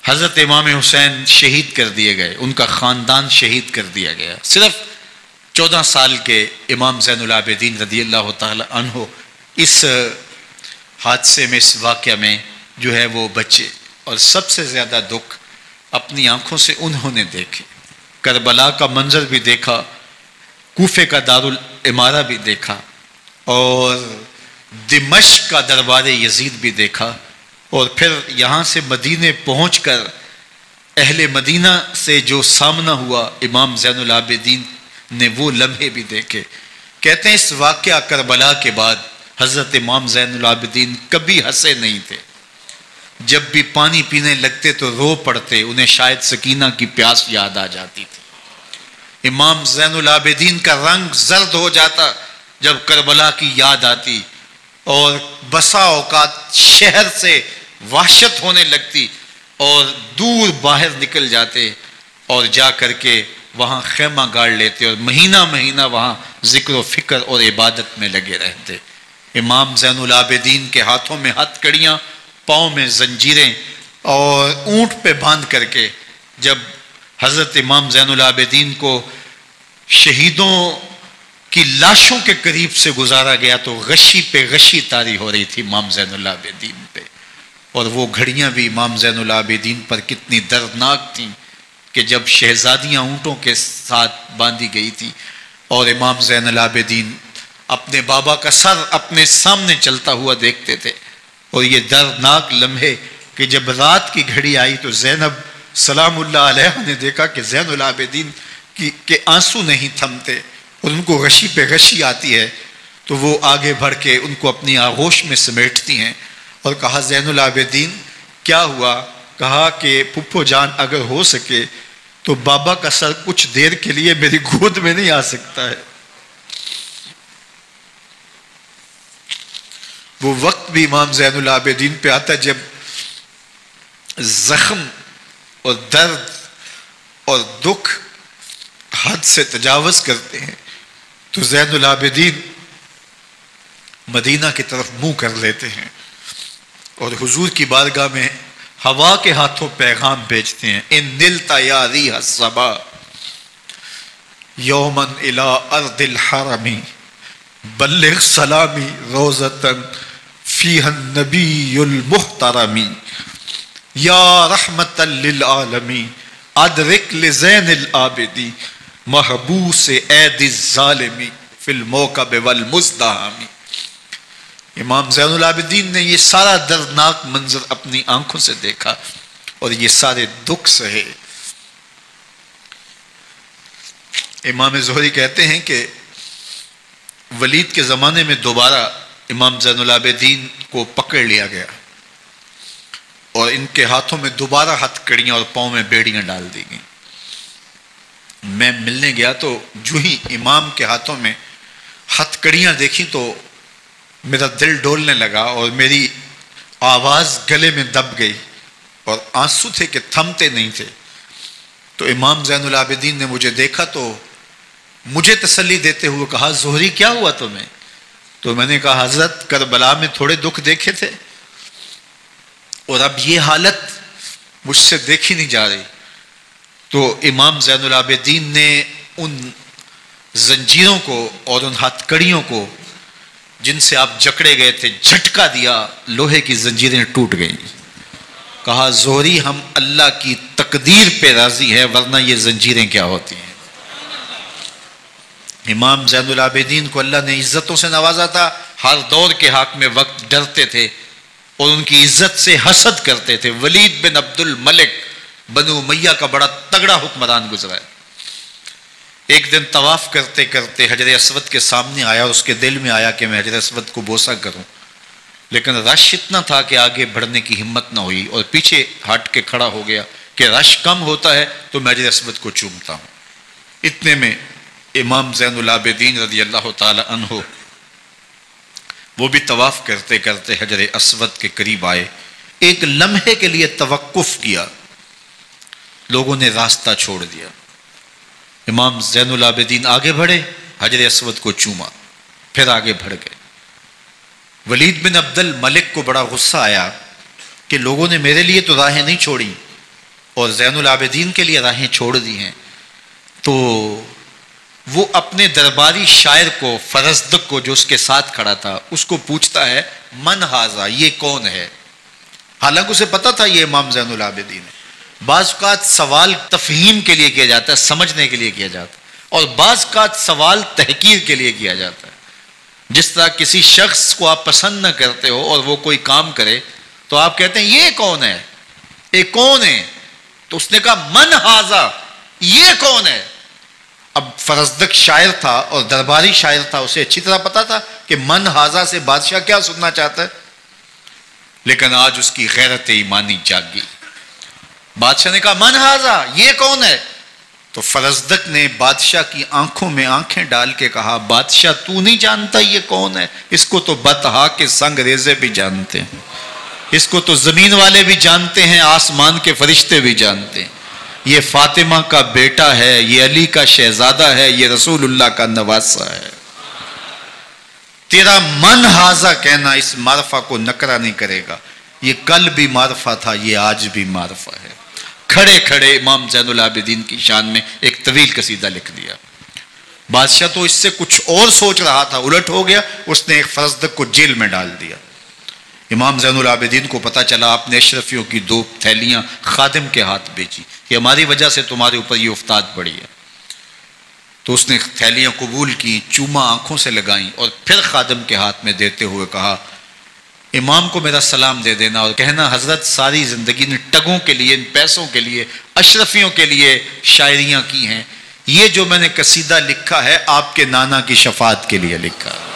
حضرت امام حسین شہید کر دیے گئے، ان کا خاندان شہید کر دیا گیا. صرف 14 سال کے امام زین العابدین رضی اللہ تعالی عنہ اس حادثے میں، اس واقعہ میں جو ہے وہ بچے. اور سب سے زیادہ دکھ اپنی آنکھوں سے انہوں نے دیکھے. کربلا کا منظر بھی دیکھا، کوفے کا دارالعمارہ بھی دیکھا، اور دمشق کا دربار یزید بھی دیکھا، اور پھر یہاں سے مدینے پہنچ کر اہل مدینہ سے جو سامنا ہوا امام زین العابدین نے وہ لمحے بھی دیکھے. کہتے ہیں اس واقعہ کربلا کے بعد حضرت امام زین العابدین کبھی ہنسے نہیں تھے. جب بھی پانی پینے لگتے تو رو پڑتے، انہیں شاید سکینہ کی پیاس یاد آ جاتی تھی. امام زین العابدین کا رنگ زرد ہو جاتا جب کربلا کی یاد آتی، اور بسا اوقات شہر سے وحشت ہونے لگتی اور دور باہر نکل جاتے اور جا کر کے وہاں خیمہ گاڑ لیتے اور مہینہ مہینہ وہاں ذکر و فکر اور عبادت میں لگے رہتے. امام زین العابدین کے ہاتھوں میں ہتھ کڑیاں، پاؤں میں زنجیریں، اور اونٹ پہ باندھ کر کے جب حضرت امام زین العابدین کو شہیدوں کی لاشوں کے قریب سے گزارا گیا تو غشی پہ غشی طاری ہو رہی تھی امام زین العابدین پہ. اور وہ گھڑیاں بھی امام زین العابدین پر کتنی دردناک تھیں کہ جب شہزادیاں اونٹوں کے ساتھ باندھی گئی تھی اور امام زین العابدین اپنے بابا کا سر اپنے سامنے چلتا ہوا دیکھتے تھے. اور یہ دردناک لمحے کہ جب رات کی گھڑی آئی تو زینب سلام اللہ علیہ نے دیکھا کہ زین العابدین کے آنسو نہیں تھمتے اور ان کو غشی پہ غشی آتی ہے، تو وہ آگے بڑھ کے ان کو اپنی آغوش میں سمیٹتی ہیں اور کہا زین العابدین کیا ہوا؟ کہا کہ پھپھو جان اگر ہو سکے تو بابا کا سر کچھ دیر کے لیے میری گود میں نہیں آ سکتا ہے. وہ وقت بھی امام زین العابدین پہ آتا ہے جب زخم اور درد اور دکھ حد سے تجاوز کرتے ہیں تو زین العابدین مدینہ کی طرف منہ کر لیتے ہیں اور حضور کی بارگاہ میں ہوا کے ہاتھوں پیغام بھیجتے ہیں. ان نلتا یا ریح الصبا یومن الی ارض الحرمی بلغ سلامی روزتن فیہا النبی المحترمی یا رحمتا للعالمین ادرک لزین العابدی محبوس عید الظالمی فی الموکب والمزدحمی. امام زین العابدین نے یہ سارا دردناک منظر اپنی آنکھوں سے دیکھا اور یہ سارے دکھ سہے. امام زہری کہتے ہیں کہ ولید کے زمانے میں دوبارہ امام زین العابدین کو پکڑ لیا گیا اور ان کے ہاتھوں میں دوبارہ ہتھ کڑیاں اور پاؤں میں بیڑیاں ڈال دی گئیں. میں ملنے گیا تو جو ہی امام کے ہاتھوں میں ہتھ کڑیاں دیکھی تو میرا دل ڈولنے لگا اور میری آواز گلے میں دب گئی اور آنسو تھے کہ تھمتے نہیں تھے. تو امام زین العابدین نے مجھے دیکھا تو مجھے تسلی دیتے ہوئے کہا زہری کیا ہوا تمہیں؟ تو میں نے کہا حضرت کربلا میں تھوڑے دکھ دیکھے تھے اور اب یہ حالت مجھ سے دیکھی نہیں جا رہی. تو امام زین العابدین نے ان زنجیروں کو اور ان ہتھ کڑیوں کو جن سے آپ جکڑے گئے تھے جھٹکا دیا، لوہے کی زنجیریں ٹوٹ گئیں. کہا زہری ہم اللہ کی تقدیر پہ راضی ہیں ورنہ یہ زنجیریں کیا ہوتی ہیں. امام زین العابدین کو اللہ نے عزتوں سے نوازا تھا، ہر دور کے حق میں وقت ڈرتے تھے اور ان کی عزت سے حسد کرتے تھے. ولید بن عبد الملک بنو امیہ کا بڑا تگڑا حکمران گزرا ہے. ایک دن طواف کرتے کرتے حجر اسود کے سامنے آیا، اس کے دل میں آیا کہ میں حجر اسود کو بوسہ کروں، لیکن رش اتنا تھا کہ آگے بڑھنے کی ہمت نہ ہوئی اور پیچھے ہٹ کے کھڑا ہو گیا کہ رش کم ہوتا ہے تو میں حجر اسود کو چومتا ہوں. اتنے میں امام زین العابدین رضی اللہ تعالی عنہ وہ بھی طواف کرتے کرتے حجر اسود کے قریب آئے. ایک لمحے کے لیے توقف کیا، لوگوں نے راستہ چھوڑ دیا. امام زین العابدین آگے بڑھے، حجر اسود کو چوما، پھر آگے بڑھ گئے. ولید بن عبد الملک کو بڑا غصہ آیا کہ لوگوں نے میرے لیے تو راہیں نہیں چھوڑی اور زین العابدین کے لیے راہیں چھوڑ دی ہیں، تو وہ اپنے درباری شاعر کو، فرزدق کو جو اس کے ساتھ کھڑا تھا، اس کو پوچھتا ہے من ھذا، یہ کون ہے؟ حالانکہ اسے پتا تھا یہ امام زین العابدین ہے۔ بعض اوقات سوال تفہیم کے لیے کیا جاتا ہے، سمجھنے کے لیے کیا جاتا ہے، اور بعض اوقات سوال تحقیر کے لیے کیا جاتا ہے۔ جس طرح کسی شخص کو آپ پسند نہ کرتے ہو اور وہ کوئی کام کرے تو آپ کہتے ہیں یہ کون ہے، یہ کون ہے؟ تو اس نے کہا من ھذا، یہ کون ہے؟ اب فرزدق شاعر تھا اور درباری شاعر تھا، اسے اچھی طرح پتا تھا کہ من ھذا سے بادشاہ کیا سننا چاہتا ہے، لیکن آج اس کی غیرت ایمانی جاگ گئی۔ بادشاہ نے کہا من ھذا، یہ کون ہے؟ تو فرزدق نے بادشاہ کی آنکھوں میں آنکھیں ڈال کے کہا بادشاہ تو نہیں جانتا یہ کون ہے؟ اس کو تو بطحا کے سنگ ریزے بھی جانتے ہیں، اس کو تو زمین والے بھی جانتے ہیں، آسمان کے فرشتے بھی جانتے ہیں۔ یہ فاطمہ کا بیٹا ہے، یہ علی کا شہزادہ ہے، یہ رسول اللہ کا نواسہ ہے۔ تیرا من ھذا کہنا اس معرفہ کو نکرا نہیں کرے گا، یہ کل بھی معرفہ تھا، یہ آج بھی معرفہ ہے۔ کھڑے کھڑے امام زین العابدین کی شان میں ایک طویل قصیدہ لکھ دیا۔ بادشاہ تو اس سے کچھ اور سوچ رہا تھا، الٹ ہو گیا، اس نے ایک فرزدق کو جیل میں ڈال دیا۔ امام زین العابدین کو پتا چلا، آپ نے اشرفیوں کی 2 تھیلیاں خادم کے ہاتھ بیچی کہ ہماری وجہ سے تمہارے اوپر یہ افتاد پڑی ہے۔ تو اس نے تھیلیاں قبول کی، چوما آنکھوں سے لگائیں اور پھر خادم کے ہاتھ میں دیتے ہوئے کہا امام کو میرا سلام دے دینا اور کہنا حضرت ساری زندگی نے ٹگوں کے لیے، ان پیسوں کے لیے، اشرفیوں کے لیے شاعریاں کی ہیں، یہ جو میں نے قصیدہ لکھا ہے آپ کے نانا کی شفاعت کے لیے لکھا ہے۔